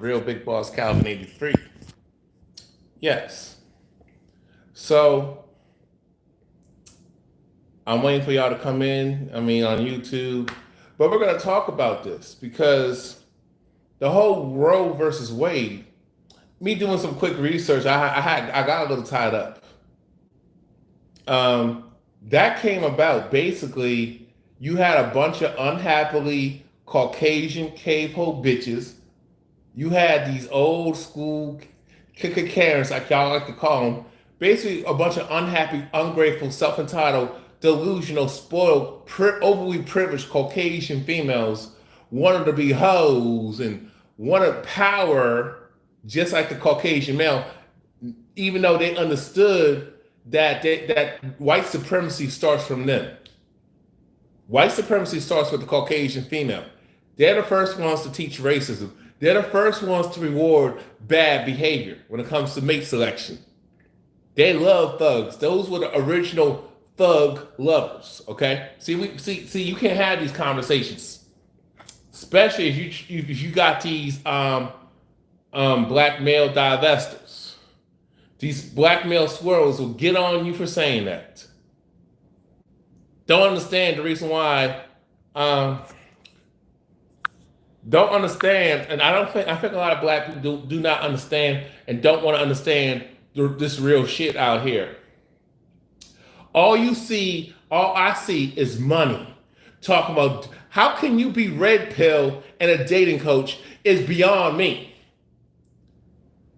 Real Big Boss Calvin 83. Yes. So I'm waiting for y'all to come in. I mean, on YouTube. But we're going to talk about this because the whole Roe versus Wade, me doing some quick research, I got a little tied up. That came about basically, you had a bunch of unhappily Caucasian cave hole bitches. You had these old school Karens, like y'all like to call them, basically a bunch of unhappy, ungrateful, self-entitled, delusional, spoiled, overly privileged Caucasian females wanted to be hoes and wanted power just like the Caucasian male, even though they understood that white supremacy starts from them. White supremacy starts with the Caucasian female. They're the first ones to teach racism. They're the first ones to reward bad behavior when it comes to mate selection. They love thugs. Those were the original thug lovers. Okay, see, you can't have these conversations, especially if you got these black male divestors. These black male swirls will get on you for saying that. Don't understand the reason why. Don't understand, and I think a lot of black people do not understand and don't want to understand this real shit out here. All I see is money. Talking about how can you be red pill and a dating coach is beyond me.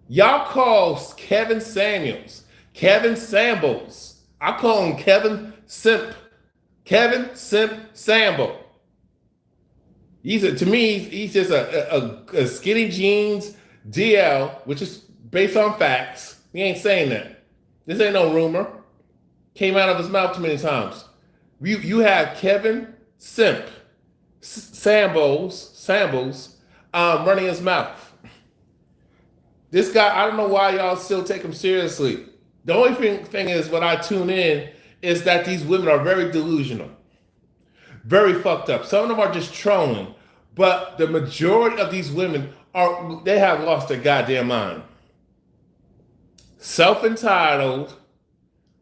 Y'all call Kevin Samuels. I call him Kevin Simp Sambo. To me, he's just a skinny jeans DL, which is based on facts. He ain't saying that. This ain't no rumor. Came out of his mouth too many times. You have Kevin Simp Sambles running his mouth. This guy, I don't know why y'all still take him seriously. The only thing is, when I tune in, is that these women are very delusional, very fucked up. Some of them are just trolling, but the majority of these women they have lost their goddamn mind. Self-entitled,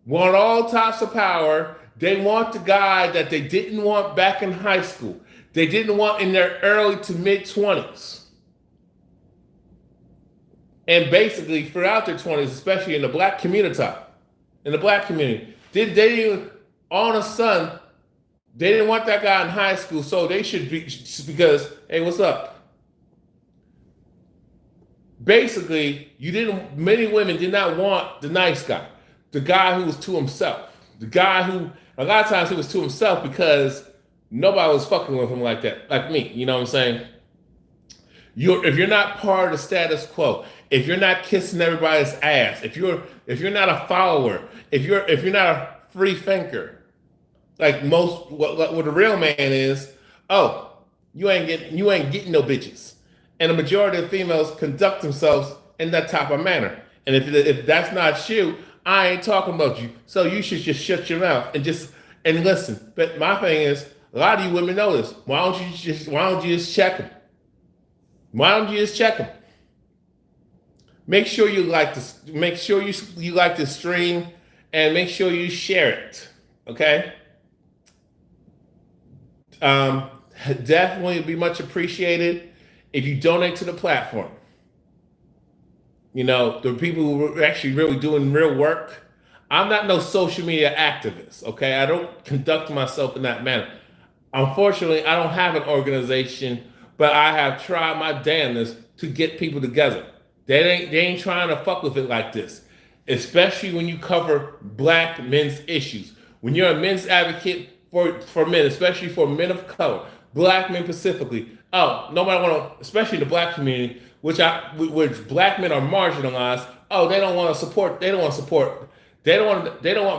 want all types of power. They want the guy that they didn't want back in high school. They didn't want in their early to mid 20s. And basically throughout their 20s, especially in the black community. They didn't even, all of a sudden, they didn't want that guy in high school, so they should be, because, hey, what's up? Basically, many women did not want the nice guy, the guy who was to himself, the guy who, a lot of times he was to himself because nobody was fucking with him like that, like me, you know what I'm saying? If you're not part of the status quo, if you're not kissing everybody's ass, if you're not a follower, if you're not a free thinker, like what a real man is, oh, you ain't getting no bitches. And the majority of females conduct themselves in that type of manner. And if that's not you, I ain't talking about you. So you should just shut your mouth and listen. But my thing is, a lot of you women know this. Why don't you just check them? Why don't you just check them? Make sure you like this. Make sure you like the stream, and make sure you share it. Okay. Definitely be much appreciated if you donate to the platform. You know, the people who are actually really doing real work. I'm not no social media activist. Okay, I don't conduct myself in that manner. Unfortunately, I don't have an organization, but I have tried my damnedest to get people together. They ain't trying to fuck with it like this, especially when you cover black men's issues. When you're a men's advocate for men, especially for men of color, black men specifically. Oh, nobody want to, especially the black community, which black men are marginalized. Oh, they don't want to support. They don't want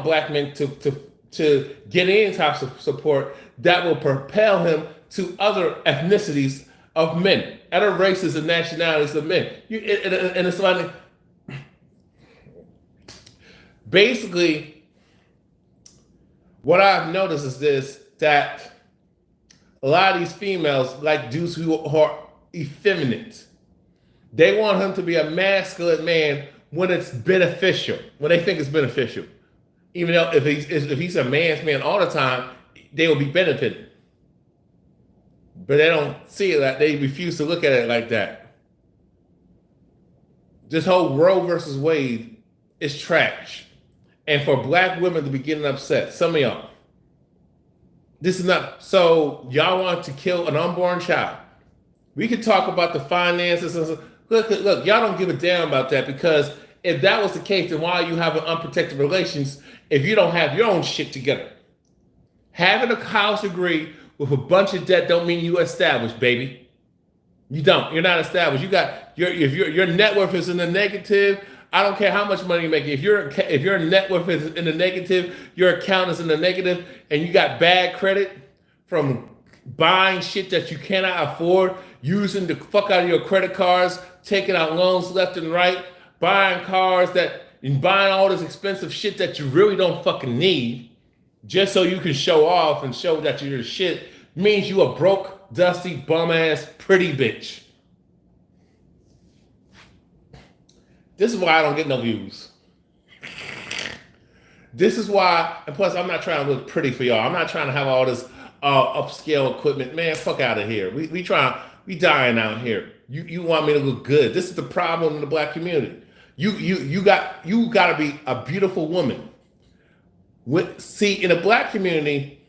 black men to get any types of support that will propel him to other ethnicities of men, other races and nationalities of men. And it's like, basically, what I've noticed is this, that a lot of these females like dudes who are effeminate. They want him to be a masculine man when it's beneficial, when they think it's beneficial. Even though if he's a man's man all the time, they will be benefiting. But they don't see it like they refuse to look at it like that. This whole Roe versus Wade is trash. And for black women to be getting upset, some of y'all, this is not so y'all want to kill an unborn child. We could talk about the finances and look, y'all don't give a damn about that because if that was the case, then why are you having unprotected relations if you don't have your own shit together? Having a college degree with a bunch of debt don't mean you established, baby. You don't. You're not established. You got your net worth is in the negative. I don't care how much money you make. If your net worth is in the negative, your account is in the negative, and you got bad credit from buying shit that you cannot afford, using the fuck out of your credit cards, taking out loans left and right, buying cars and buying all this expensive shit that you really don't fucking need, just so you can show off and show that you're shit, means you a broke, dusty, bum-ass, pretty bitch. This is why I don't get no views. This is why, and plus I'm not trying to look pretty for y'all. I'm not trying to have all this upscale equipment. Man, fuck out of here. We dying out here. You want me to look good. This is the problem in the black community. You got to be a beautiful woman. See, in the black community,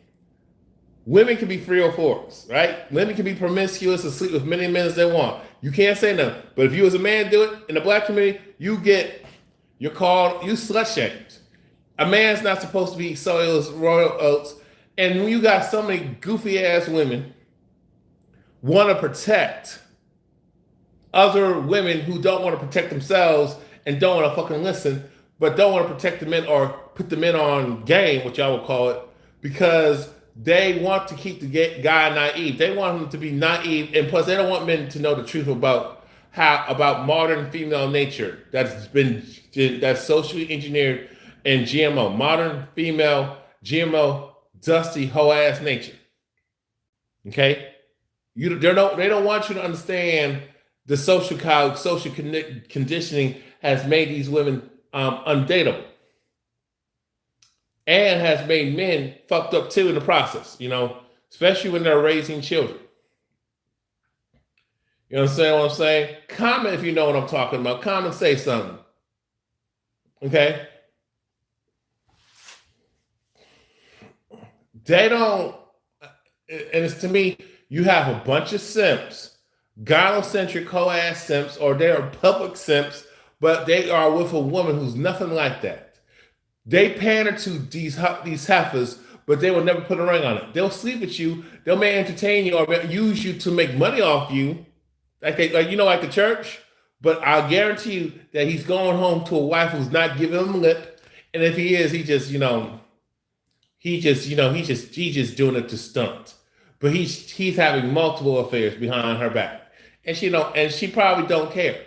women can be 304s, right? Women can be promiscuous and sleep with many men as they want. You can't say no. But if you as a man do it in the black community, you're called slut shamed. A man's not supposed to be soil's royal oats. And when you got so many goofy ass women want to protect other women who don't want to protect themselves and don't want to fucking listen, but don't want to protect the men or put the men on game, which y'all would call it, because they want to keep the guy naive. They want him to be naive, and plus they don't want men to know the truth about modern female nature that's socially engineered and GMO. Modern female GMO dusty hoe ass nature. Okay? They don't want you to understand the social conditioning has made these women undateable. And has made men fucked up too in the process, especially when they're raising children. You understand what I'm saying? Comment if you know what I'm talking about. Comment, say something. Okay? They don't, and it's to me, you have a bunch of simps, gynocentric hoe-ass simps, or they are public simps, but they are with a woman who's nothing like that. They pander to these heifers, but they will never put a ring on it. They'll sleep with you. They may entertain you or use you to make money off you, like the church. But I'll guarantee you that he's going home to a wife who's not giving him lip. And if he is, he's just doing it to stunt. But he's having multiple affairs behind her back, and she probably don't care.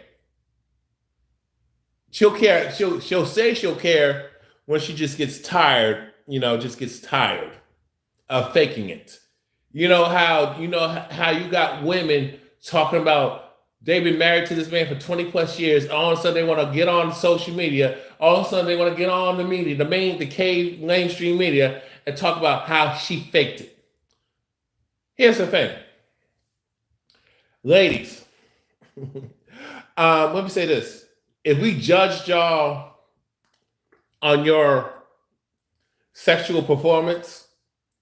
She'll care. She'll say she'll care when she just gets tired, of faking it. You know how you got women talking about they've been married to this man for 20 plus years. All of a sudden they want to get on social media. All of a sudden they want to get on the media, the mainstream media, and talk about how she faked it. Here's the thing. Ladies, let me say this. If we judged y'all on your sexual performance,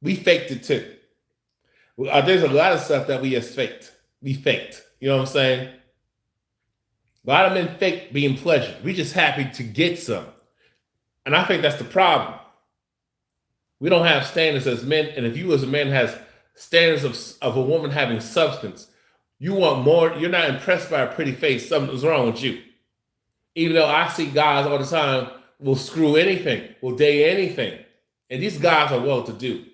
we faked it too. There's a lot of stuff that we just faked. We faked. You know what I'm saying? A lot of men fake being pleasured. We just happy to get some. And I think that's the problem. We don't have standards as men. And if you as a man has standards of a woman having substance, you want more. You're not impressed by a pretty face. Something's wrong with you. Even though I see guys all the time will screw anything, will date anything. And these guys are well-to-do.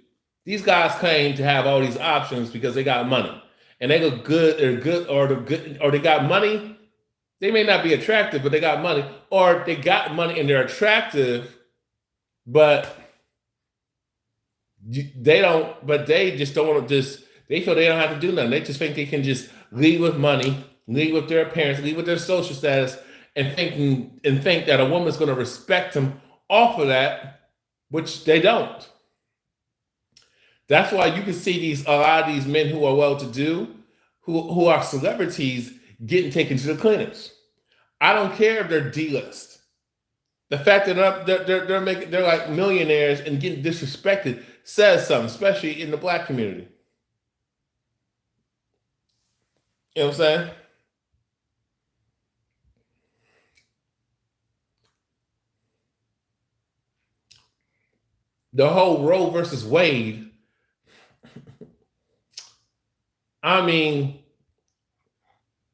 These guys claim to have all these options because they got money. And they look good, or they got money. They may not be attractive, but they got money. Or they got money and they're attractive, but they just don't want to they feel they don't have to do nothing. They just think they can just lead with money, lead with their appearance, lead with their social status, and think that a woman's going to respect them off of that, which they don't. That's why you can see a lot of these men who are well-to-do, who are celebrities, getting taken to the clinics. I don't care if they're D-list. The fact that they're like millionaires and getting disrespected says something, especially in the black community. You know what I'm saying? The whole Roe versus Wade. I mean,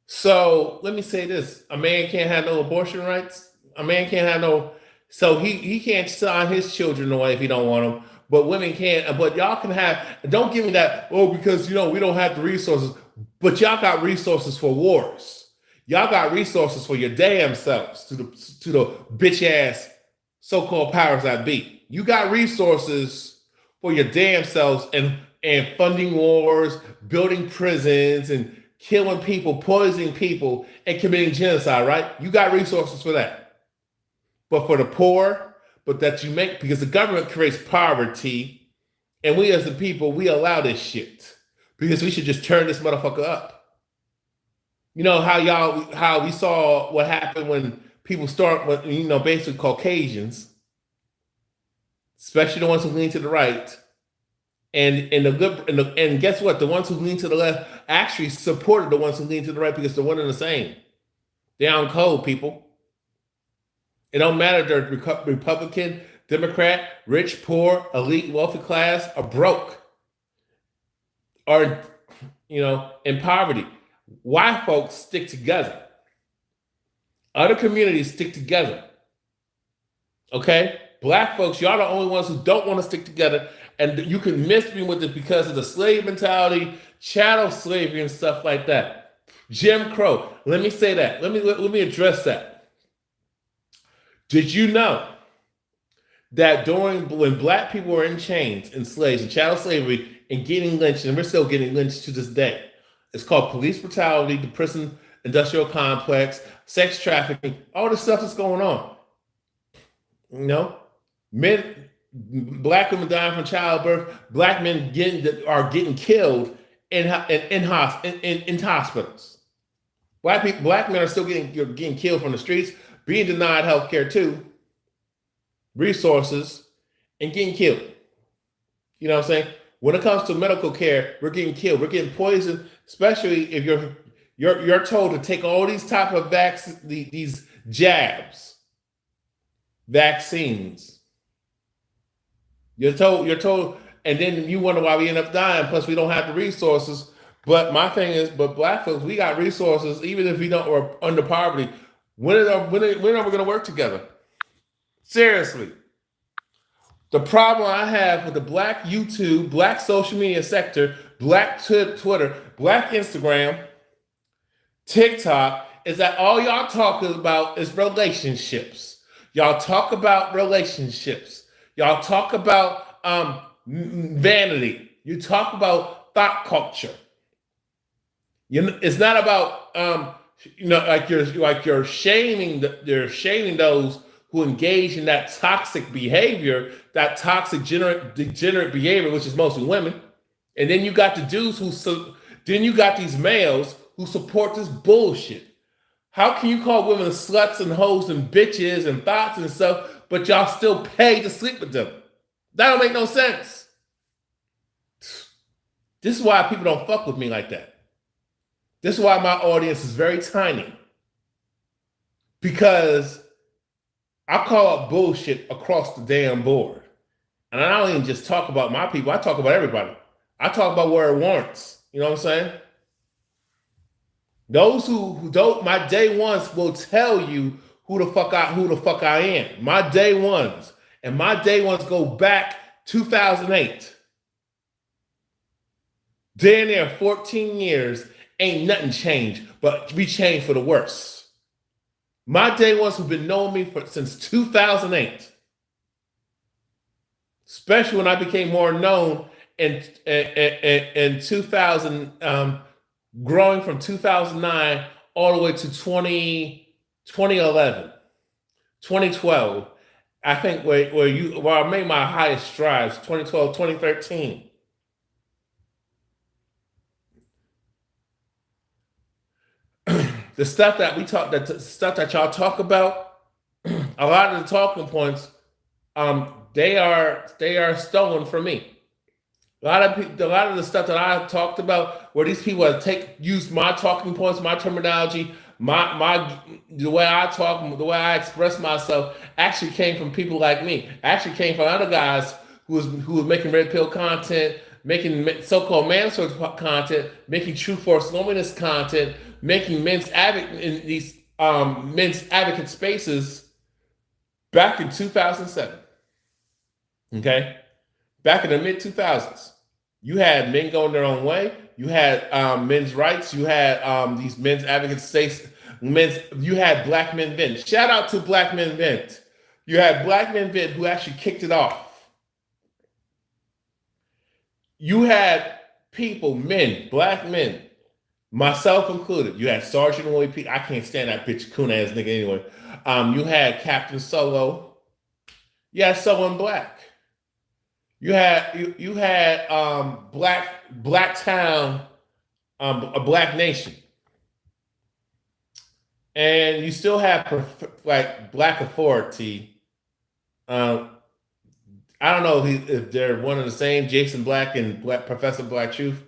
so let me say this: a man can't have no abortion rights. A man can't have no. So he can't sign his children away if he don't want them. But women can't. But y'all can have. Don't give me that. Oh, because we don't have the resources. But y'all got resources for wars. Y'all got resources for your damn selves to the bitch ass so-called powers that be. You got resources for your damn selves and funding wars, building prisons, and killing people, poisoning people, and committing genocide, right? You got resources for that. But for the poor, but that you make, because the government creates poverty, and we as the people, we allow this shit. Because we should just turn this motherfucker up. You know how we saw what happened when people start with, basically Caucasians, especially the ones who lean to the right, and guess what? The ones who lean to the left actually supported the ones who lean to the right because they're one and the same. They're on code, people. It don't matter if they're Republican, Democrat, rich, poor, elite, wealthy class, or broke, or in poverty. White folks stick together. Other communities stick together. Okay? Black folks, y'all the only ones who don't want to stick together, and you can miss me with it because of the slave mentality, chattel slavery, and stuff like that. Jim Crow. Let me say that. Let me address that. Did you know that when black people were in chains, and slaves, and chattel slavery, and getting lynched, and we're still getting lynched to this day? It's called police brutality, the prison industrial complex, sex trafficking, all the stuff that's going on. Black women dying from childbirth, black men are getting killed in hospitals. Black men are still getting killed from the streets, being denied health care too, resources, and getting killed. You know what I'm saying? When it comes to medical care, we're getting killed. We're getting poisoned, especially if you're told to take all these type of these jabs, vaccines. You're told, and then you wonder why we end up dying. Plus, we don't have the resources. But my thing is, black folks, we got resources, even if we don't, or under poverty. When are we going to work together? Seriously. The problem I have with the black YouTube, black social media sector, black Twitter, black Instagram, TikTok, is that all y'all talking about is relationships. Y'all talk about relationships. Y'all talk about vanity. You talk about thought culture. It's not about you're shaming those who engage in that toxic behavior, that toxic degenerate behavior, which is mostly women. And then you got the dudes then you got these males who support this bullshit. How can you call women sluts and hoes and bitches and thoughts and stuff, but y'all still pay to sleep with them? That don't make no sense. This is why people don't fuck with me like that. This is why my audience is very tiny. Because I call up bullshit across the damn board. And I don't even just talk about my people. I talk about everybody. I talk about where it warrants. You know what I'm saying? Those who don't, my day ones will tell you who the fuck I am. My day ones. And my day ones go back 2008. Damn near 14 years, ain't nothing changed, but we changed for the worse. My day ones have been knowing me since 2008. Especially when I became more known in 2000, growing from 2009 all the way to 2011, 2012. I think where I made my highest strides, 2012, 2013. The stuff that we talk, the stuff that y'all talk about, a lot of the talking points, they are stolen from me. A lot of the stuff that I talked about, where these people have used my talking points, my terminology, the way I talk, the way I express myself, actually came from people like me. Actually came from other guys who was making red pill content, making so-called man-source content, making true force loneliness content, making men's advocate in these men's advocate spaces back in 2007. Okay, back in the mid 2000s. You had men going their own way. You had men's rights. You had these men's advocates say You had Black Men Vent. Shout out to Black Men Vent. You had Black Men Vent who actually kicked it off. You had people, men, black men, myself included. You had Sergeant Roy P. I can't stand that bitch coon ass nigga anyway. You had Captain Solo. You had someone black. You had Black Town, a Black Nation, and you still have like Black Authority. I don't know if they're one and the same, Jason Black and Professor Black Truth.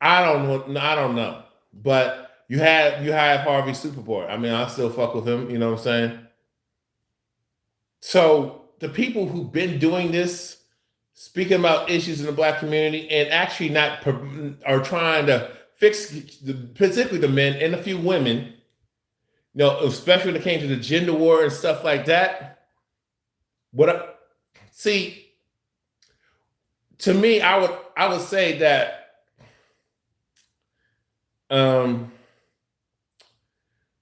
I don't know, but you have Harvey Superboy. I mean, I still fuck with him. You know what I'm saying? So the people who've been doing this, speaking about issues in the Black community, and actually are trying to fix, particularly the men and a few women, especially when it came to the gender war and stuff like that. To me, I would say that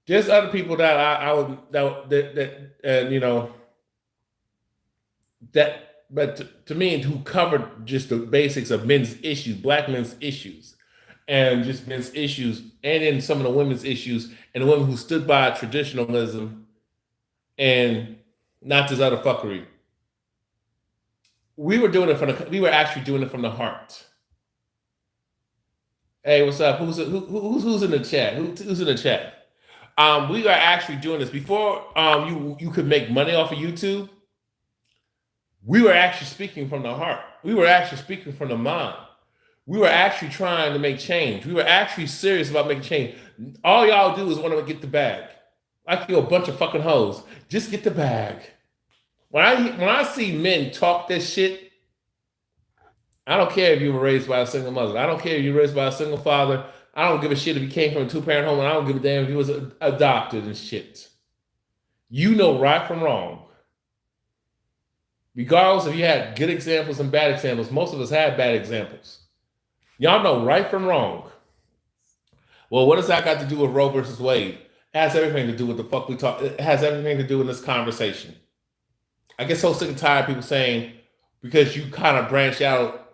there's other people that I would but to me, who covered just the basics of men's issues, black men's issues, and just men's issues, and then some of the women's issues, and the women who stood by traditionalism and not this other fuckery. We were actually doing it from the heart. Hey, what's up? Who's in the chat? Who's in the chat? We are actually doing this before you could make money off of YouTube. We were actually speaking from the heart. We were actually speaking from the mind. We were actually trying to make change. We were actually serious about making change. All y'all do is want to get the bag. Like you're a bunch of fucking hoes. Just get the bag. When I see men talk this shit, I don't care if you were raised by a single mother. I don't care if you were raised by a single father. I don't give a shit if you came from a 2-parent home, and I don't give a damn if you was adopted and shit. You know right from wrong. Regardless if you had good examples and bad examples, most of us had bad examples. Y'all know right from wrong. Well, what does that got to do with Roe versus Wade? It has everything to do with the fuck we talk. It has everything to do in this conversation. I get so sick and tired of people saying, because you kind of branch out,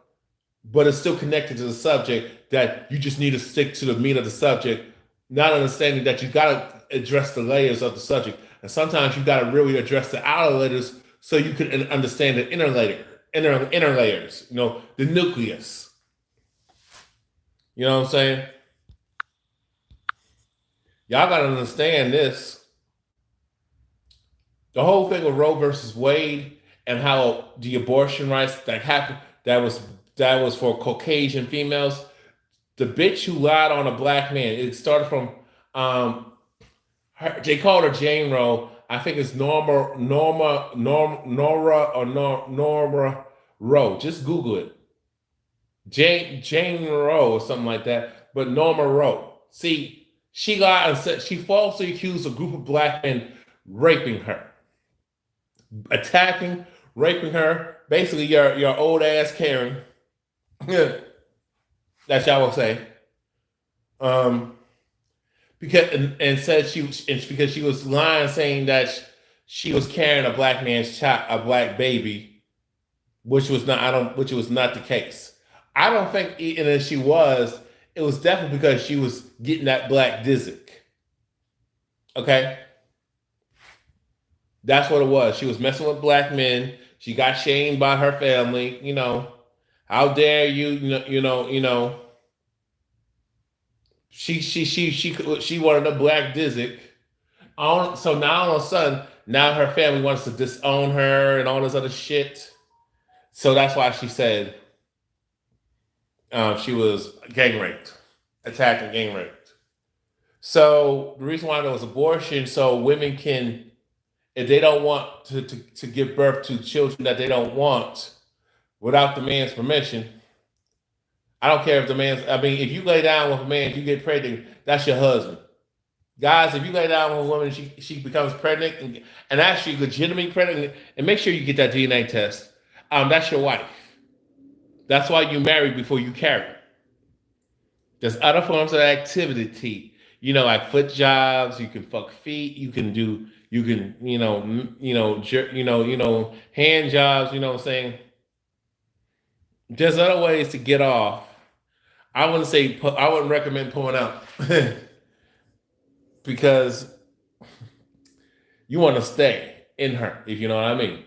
but it's still connected to the subject, that you just need to stick to the meat of the subject, not understanding that you got to address the layers of the subject. And sometimes you got to really address the outer layers so you can understand the inner layers, the nucleus. You know what I'm saying? Y'all got to understand this. The whole thing with Roe versus Wade and how the abortion rights that happened, that was for Caucasian females. The bitch who lied on a black man, it started from, they called her Jane Roe. I think it's Norma Roe. Just Google it. Jane Roe or something like that. But Norma Roe. See, she lied and said she falsely accused a group of black men raping her. Attacking, raping her. Basically, your old ass Karen. That's y'all will say. Said because she was lying, saying that she was carrying a black man's child, a black baby, which was not the case. I don't think, and if she was, it was definitely because she was getting that black dizzick. Okay, that's what it was. She was messing with black men. She got shamed by her family. How dare you? She wanted a black Dizzy. So now all of a sudden, now her family wants to disown her and all this other shit. So that's why she said she was gang raped, attacked and gang raped. So the reason why there was abortion, so women can, if they don't want to give birth to children that they don't want without the man's permission, I don't care if the man's, I mean, if you lay down with a man, if you get pregnant, that's your husband. Guys, if you lay down with a woman, she becomes pregnant and actually legitimately pregnant, and make sure you get that DNA test. That's your wife. That's why you marry before you carry. There's other forms of activity, like foot jobs. You can fuck feet. You can do. You can, hand jobs. You know what I'm saying? There's other ways to get off. I wouldn't say. I wouldn't recommend pulling out because you want to stay in her, if you know what I mean.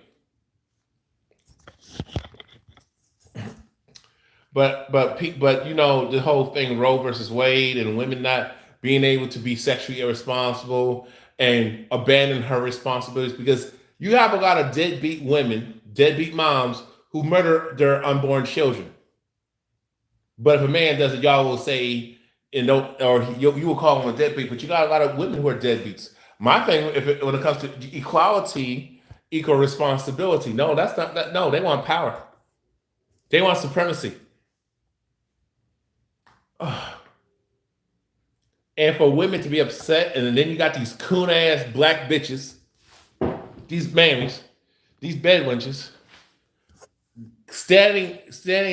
But the whole thing, Roe versus Wade, and women not being able to be sexually irresponsible and abandon her responsibilities, because you have a lot of deadbeat women, deadbeat moms who murder their unborn children. But if a man does it, y'all will say, or you will call him a deadbeat. But you got a lot of women who are deadbeats. My thing, when it comes to equality, equal responsibility, no, that's not that. No, they want power. They want supremacy. And for women to be upset, and then you got these coon ass black bitches, these mammies, these bed wenches, standing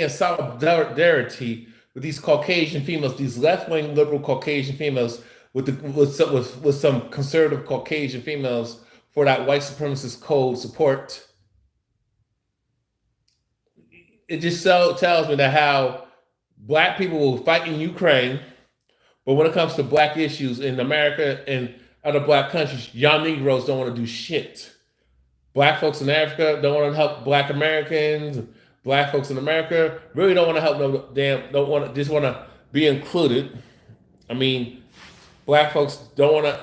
in solidarity with these Caucasian females, these left wing liberal Caucasian females, with some conservative Caucasian females for that white supremacist code support. It just tells me that how black people will fight in Ukraine, but when it comes to black issues in America and other black countries, y'all Negroes don't want to do shit. Black folks in Africa don't want to help black Americans. Black folks in America really don't want to help no damn, don't want to, just want to be included. I mean, black folks don't want to,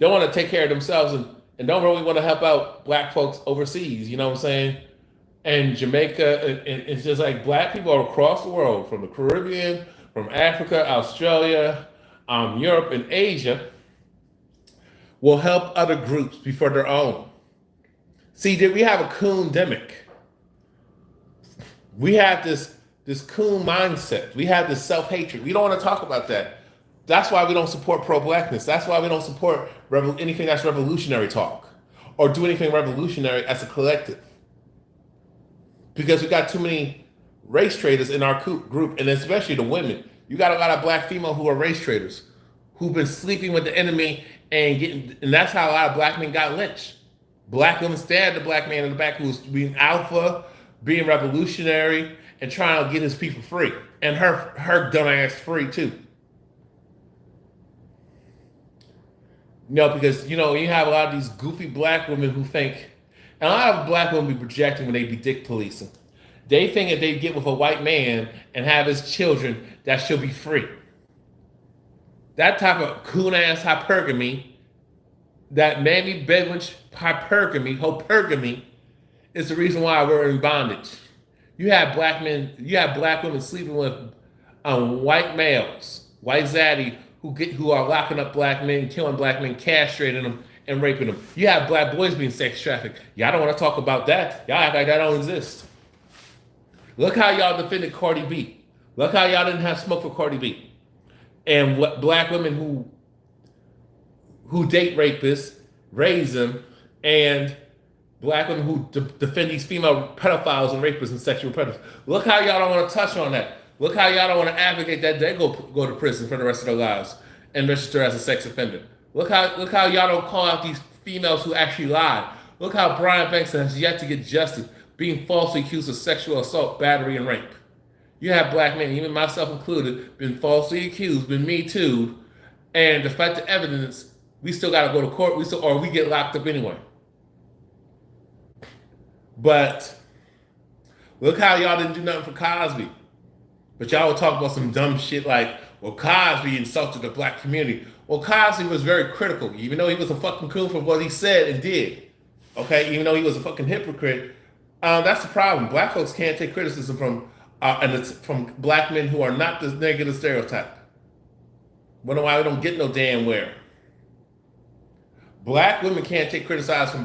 don't want to take care of themselves and don't really want to help out black folks overseas, you know what I'm saying? And Jamaica, and it's just like black people across the world, from the Caribbean, from Africa, Australia, Europe, and Asia, will help other groups before their own. See, we have a coon-demic. We have this coon mindset. We have this self-hatred. We don't want to talk about that. That's why we don't support pro-blackness. That's why we don't support anything that's revolutionary talk or do anything revolutionary as a collective. Because we got too many race traders in our group, and especially the women. You got a lot of black female who are race traders, who've been sleeping with the enemy and that's how a lot of black men got lynched. Black women stabbed the black man in the back who was being alpha, being revolutionary, and trying to get his people free. And her dumb ass free too. Because you have a lot of these goofy black women who think, and a lot of black women be projecting when they be dick policing. They think if they get with a white man and have his children, that she'll be free. That type of coon ass hypergamy, that mammy bedouin hypergamy, is the reason why we're in bondage. You have black men, you have black women sleeping with white males, white zaddy, who are locking up black men, killing black men, castrating them, and raping them. You have black boys being sex trafficked. Y'all don't want to talk about that. Y'all act like that don't exist. Look how y'all defended Cardi B. Look how y'all didn't have smoke for Cardi B. And what black women who date rapists, raise them, and black women who defend these female pedophiles and rapists and sexual predators. Look how y'all don't want to touch on that. Look how y'all don't want to advocate that they go to prison for the rest of their lives and register as a sex offender. Look how y'all don't call out these females who actually lied. Look how Brian Banks has yet to get justice, being falsely accused of sexual assault, battery, and rape. You have black men, even myself included, been falsely accused, been Me Too'd, And despite the evidence, we still got to go to court. Or we get locked up anyway. But look how y'all didn't do nothing for Cosby. But y'all would talk about some dumb shit like, well, Cosby insulted the black community. Well, Cosby was very critical, even though he was a fucking coon for what he said and did. Okay, even though he was a fucking hypocrite. That's the problem. Black folks can't take criticism from black men who are not the negative stereotype. Wonder why we don't get no damn where. Black women can't take criticism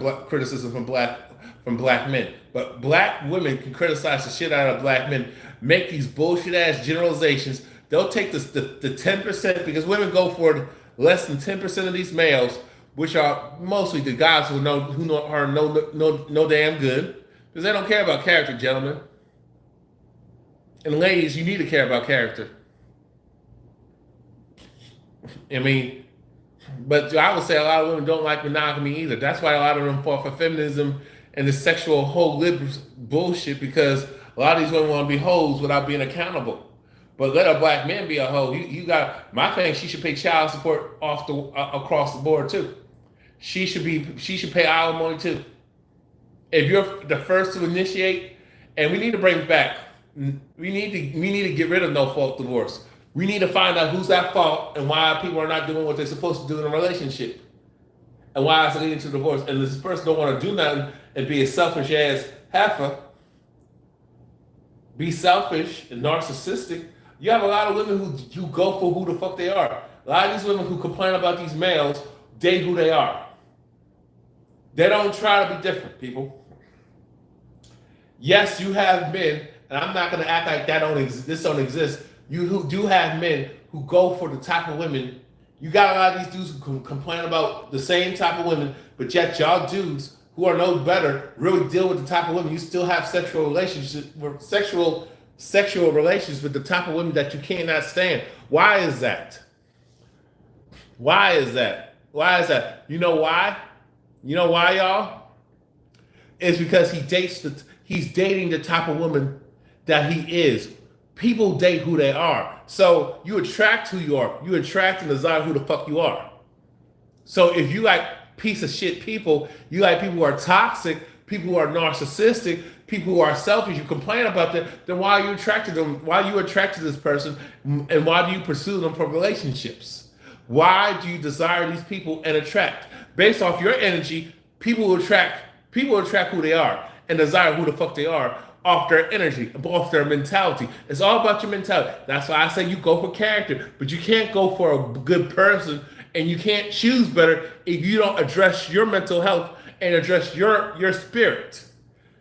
from black men, but black women can criticize the shit out of black men, make these bullshit ass generalizations. They'll take the 10% because women go for less than 10% of these males, which are mostly the guys who are no damn good because they don't care about character, gentlemen. And ladies, you need to care about character. I mean, but I would say a lot of women don't like monogamy either. That's why a lot of them fall for feminism and the sexual whole liberal bullshit, because a lot of these women want to be hoes without being accountable. But let a black man be a hoe. You got my thing. She should pay child support across the board too. She should pay alimony too. If you're the first to initiate, and we need to bring back. We need to get rid of no fault divorce. We need to find out who's at fault and why people are not doing what they're supposed to do in a relationship, and why it's leading to divorce. And this person don't want to do nothing and be a selfish ass heifer, be selfish and narcissistic. You have a lot of women who go for who the fuck they are. A lot of these women who complain about these males date who they are. They don't try to be different, people. Yes, you have men, and I'm not going to act like this don't exist. You do have men who go for the type of women. You got a lot of these dudes who complain about the same type of women, but yet y'all dudes who are no better really deal with the type of women. You still have sexual relations with the type of women that you cannot stand. Why is that? Why is that? You know why? You know why, y'all? It's because he's dating the type of woman that he is. People date who they are. So you attract who you are. You attract and desire who the fuck you are. So if you like piece of shit people, you like people who are toxic, people who are narcissistic, people who are selfish, you complain about them, then why are you attracted to them? Why are you attracted to this person? And why do you pursue them for relationships? Why do you desire these people and attract? Based off your energy, people attract who they are and desire who the fuck they are off their energy, off their mentality. It's all about your mentality. That's why I say you go for character, but you can't go for a good person, and you can't choose better if you don't address your mental health and address your spirit,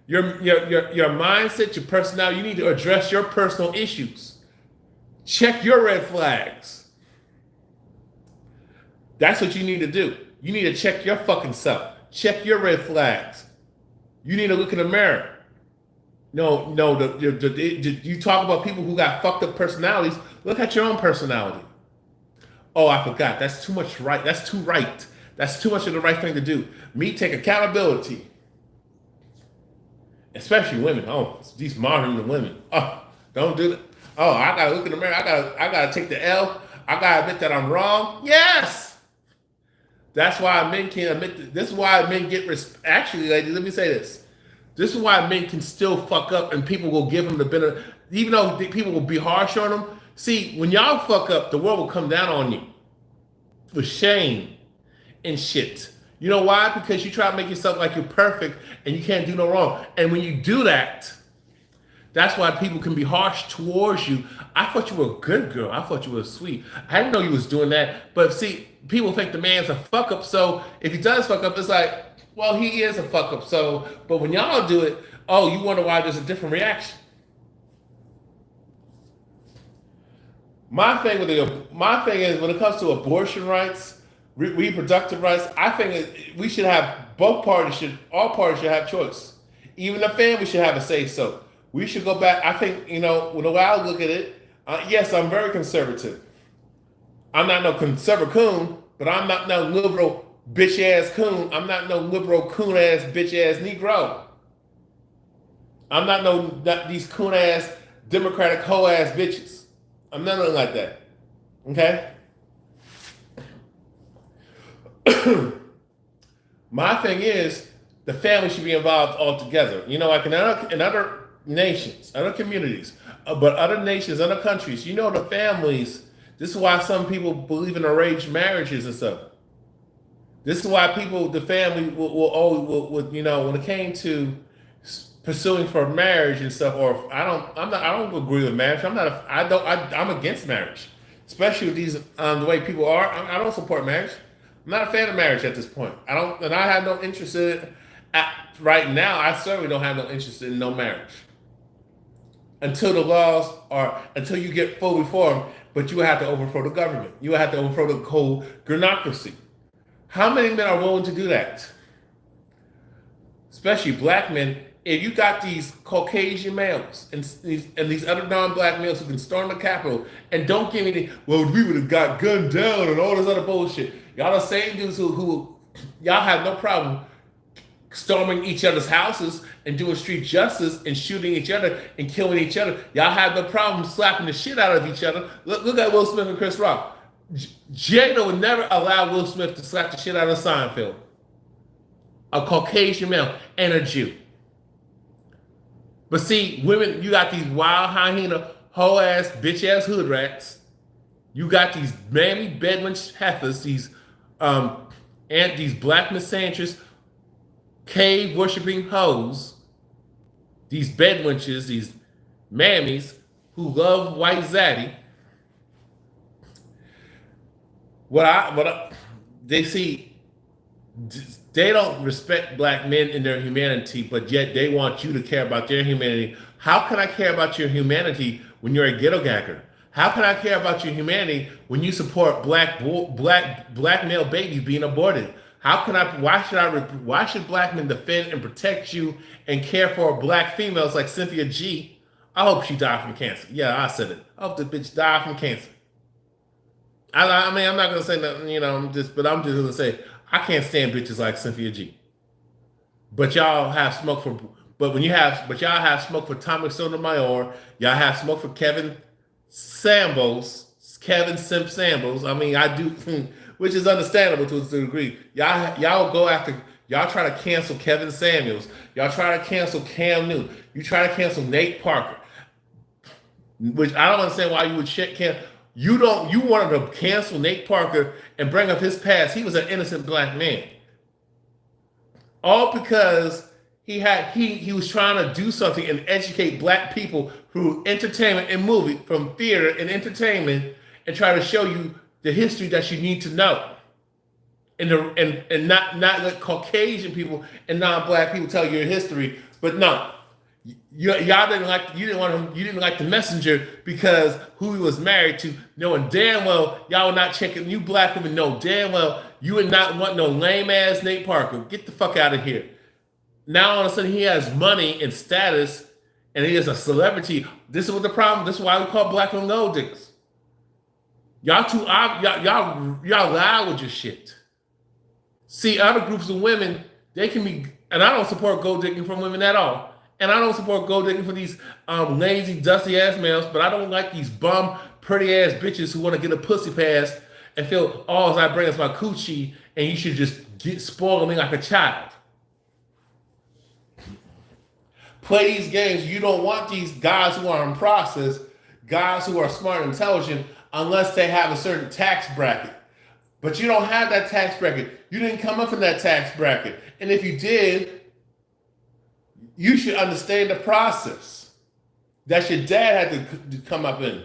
your mindset, your personality. You need to address your personal issues. Check your red flags. That's what you need to do. You need to check your fucking self. Check your red flags. You need to look in the mirror. No, you talk about people who got fucked up personalities. Look at your own personality. Oh, I forgot. That's too much right. That's too right. That's too much of the right thing to do. Me take accountability. Especially women. Oh, these modern women. Oh, don't do that. Oh, I gotta look in the mirror. I gotta take the L. I gotta admit that I'm wrong. Yes. That's why men can't admit this is why men get actually, ladies, let me say this. This is why men can still fuck up and people will give them the benefit, even though people will be harsh on them. See, when y'all fuck up, the world will come down on you with shame and shit. You know why? Because you try to make yourself like you're perfect and you can't do no wrong. And when you do that, that's why people can be harsh towards you. I thought you were a good girl. I thought you were sweet. I didn't know you was doing that. But see, people think the man's a fuck up. So if he does fuck up, it's like, well, he is a fuck up. So, but when y'all do it, oh, you wonder why there's a different reaction. My thing is when it comes to abortion rights, reproductive rights, I think we should have all parties should have choice. Even the family should have a say so. We should go back. I think, when I look at it, yes, I'm very conservative. I'm not no conservative coon, but I'm not no liberal bitch ass coon. I'm not no liberal coon ass bitch ass Negro. I'm not these coon ass Democratic hoe ass bitches. I'm nothing like that. Okay? My thing is, the family should be involved altogether. Like in other nations, other communities, but other nations, other countries, the families. This is why some people believe in arranged marriages and stuff. This is why the family will always, when it came to pursuing for marriage and stuff, or I don't agree with marriage. I'm against marriage, especially with these, the way people are. I don't support marriage. I'm not a fan of marriage at this point. And I have no interest in it. Right now, I certainly don't have no interest in no marriage until the laws until you get full reform. But you have to overthrow the government. You have to overthrow the whole Gynocracy. How many men are willing to do that? Especially black men. If you got these Caucasian males and these other non-black males who can storm the Capitol and don't give me well, we would have got gunned down and all this other bullshit. Y'all the same dudes who y'all have no problem storming each other's houses and doing street justice and shooting each other and killing each other. Y'all have no problem slapping the shit out of each other. Look at Will Smith and Chris Rock. Jada would never allow Will Smith to slap the shit out of Seinfeld. A Caucasian male and a Jew. But see, women, you got these wild hyena, hoe ass, bitch ass hood rats. You got these mammy Bedouin heifers, these black misandrous, cave worshipping hoes, these bedwenches, these mammies who love white zaddy. They see, they don't respect black men in their humanity, but yet they want you to care about their humanity. How can I care about your humanity when you're a ghetto gacker? How can I care about your humanity when you support black male babies being aborted? Why should black men defend and protect you and care for black females like Cynthia G? I hope she died from cancer. Yeah, I said it. I hope the bitch died from cancer. I mean, I'm not gonna say nothing, I'm just gonna say I can't stand bitches like Cynthia G. But y'all have smoke for, but y'all have smoke for Tommy Sotomayor. Y'all have smoke for Kevin Simp Sambos. I mean, I do, which is understandable to a degree. Y'all go after, y'all try to cancel Kevin Samuels. Y'all try to cancel Cam Newton. You try to cancel Nate Parker, which I don't understand why you would check Cam. You wanted to cancel Nate Parker and bring up his past. He was an innocent black man. All because he was trying to do something and educate black people through entertainment and movie, from theater and entertainment, and try to show you the history that you need to know. And not let Caucasian people and non-black people tell your history. But no. You didn't like the messenger because who he was married to, knowing damn well y'all were not checking. You black women know damn well you would not want no lame ass Nate Parker. Get the fuck out of here. Now all of a sudden he has money and status and he is a celebrity. This is what the problem. This is why we call black women gold diggers. Y'all loud with your shit. See, other groups of women, they can be, and I don't support gold digging from women at all. And I don't support gold digging for these lazy, dusty ass males, but I don't like these bum, pretty ass bitches who want to get a pussy pass and feel all I bring is my coochie and you should just spoil me like a child. Play these games. You don't want these guys who are in process, guys who are smart and intelligent, unless they have a certain tax bracket. But you don't have that tax bracket. You didn't come up in that tax bracket. And if you did, you should understand the process that your dad had to come up in.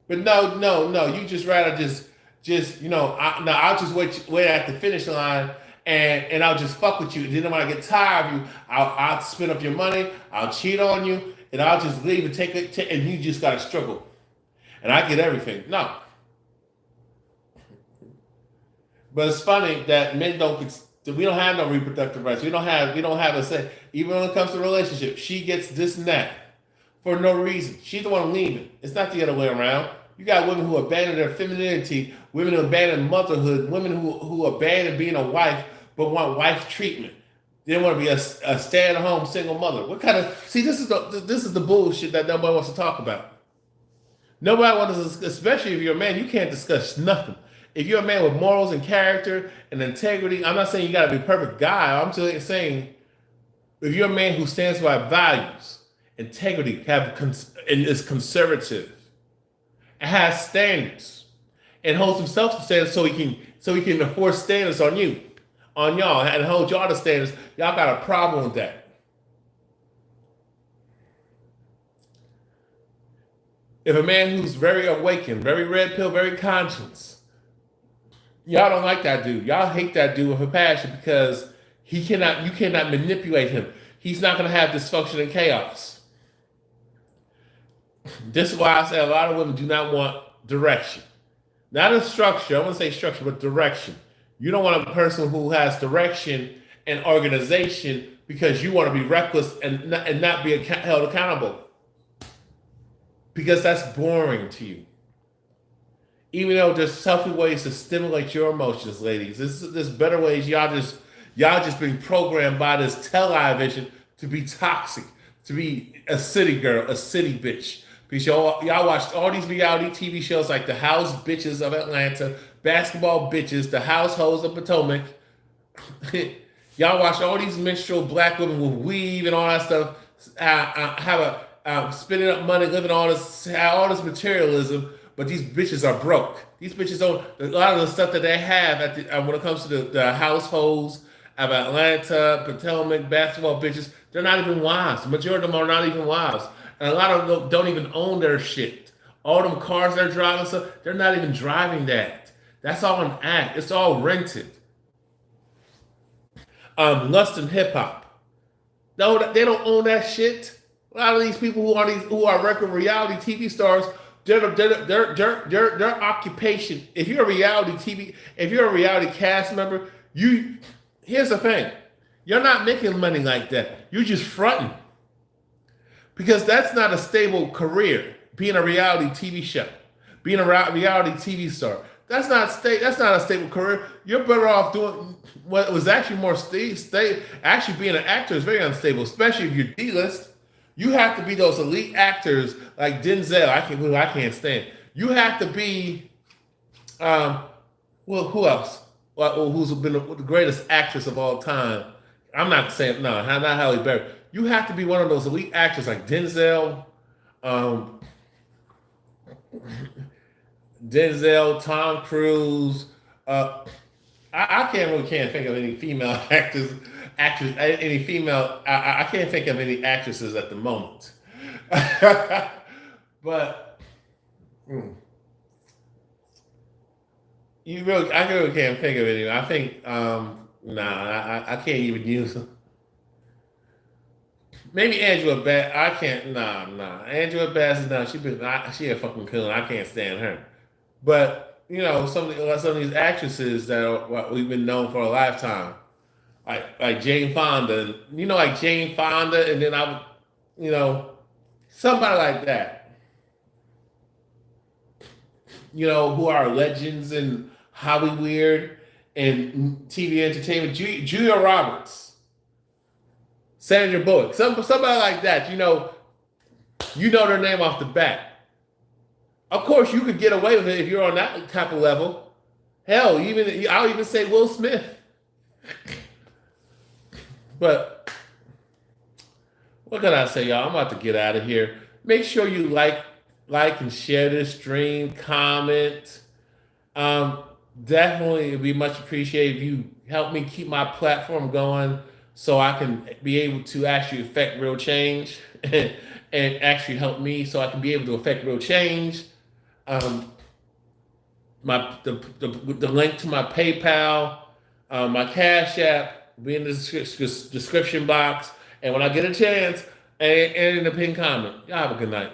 But no. You just rather I'll just wait at the finish line and I'll just fuck with you. And then when I get tired of you, I'll spend up your money, I'll cheat on you, and I'll just leave and take it, and you just gotta struggle. And I get everything. No. But it's funny that men we don't have no reproductive rights. We don't have a say. Even when it comes to relationships, she gets this and that for no reason. She's the one leaving. It's not the other way around. You got women who abandon their femininity, women who abandon motherhood, women who abandon being a wife but want wife treatment. They want to be a stay-at-home single mother. What kind of this is the bullshit that nobody wants to talk about. Nobody wants to, especially if you're a man, you can't discuss nothing. If you're a man with morals and character and integrity, I'm not saying you got to be a perfect guy. I'm just saying if you're a man who stands by values, integrity, and is conservative, and has standards, and holds himself to standards so he can enforce standards on you, on y'all, and hold y'all to standards, y'all got a problem with that. If a man who's very awakened, very red pill, very conscious, y'all don't like that dude. Y'all hate that dude with a passion because you cannot manipulate him. He's not going to have dysfunction and chaos. This is why I say a lot of women do not want direction. Not a structure, I wouldn't say structure, but direction. You don't want a person who has direction and organization because you want to be reckless and not be held accountable. Because that's boring to you. Even though there's healthy ways to stimulate your emotions, ladies. There's better ways. Y'all just being programmed by this television to be toxic, to be a city girl, a city bitch. Because y'all watched all these reality TV shows like the House Bitches of Atlanta, Basketball Bitches, the Households of Potomac. Y'all watch all these minstrel black women with weave and all that stuff. Spending up money, living all this materialism, but these bitches are broke. These bitches don't. A lot of the stuff that they have when it comes to the households of Atlanta, Potomac, basketball bitches, they're not even wives. The majority of them are not even wives, and a lot of them don't even own their shit. All them cars they're driving, stuff, they're not even driving that. That's all an act. It's all rented. Lust and hip hop. No, they don't own that shit. A lot of these people who are record reality TV stars, their occupation. If you're a reality cast member, here's the thing: you're not making money like that. You're just fronting because that's not a stable career. Being a reality TV show, being a reality TV star, that's not a stable career. You're better off doing what was actually more stable. Actually, being an actor is very unstable, especially if you're D-list. You have to be those elite actors like Denzel. I can't stand. You have to be, who else? Who's been the greatest actress of all time? I'm not saying no, not Halle Berry. You have to be one of those elite actors like Denzel, Tom Cruise. I can't think of any female actors. Any female, I can't think of any actresses at the moment. But I really can't think of any. I think, I can't even use them. Maybe Angela Bass. I can't. Angela Bass is not. She a fucking coon. I can't stand her. But some of these actresses that we've been known for a lifetime. Like Jane Fonda, like Jane Fonda, and then somebody like that, who are legends in Hollywood and TV entertainment. Julia Roberts, Sandra Bullock, somebody like that. You know their name off the bat. Of course, you could get away with it if you're on that type of level. Hell, I'll even say Will Smith. But what can I say, y'all? I'm about to get out of here. Make sure you like and share this stream, comment. Definitely, it'd be much appreciated if you help me keep my platform going so I can be able to actually affect real change and actually help me so I can be able to affect real change. The link to my PayPal, my Cash App, be in the description box. And when I get a chance, and in the pinned comment. Y'all have a good night.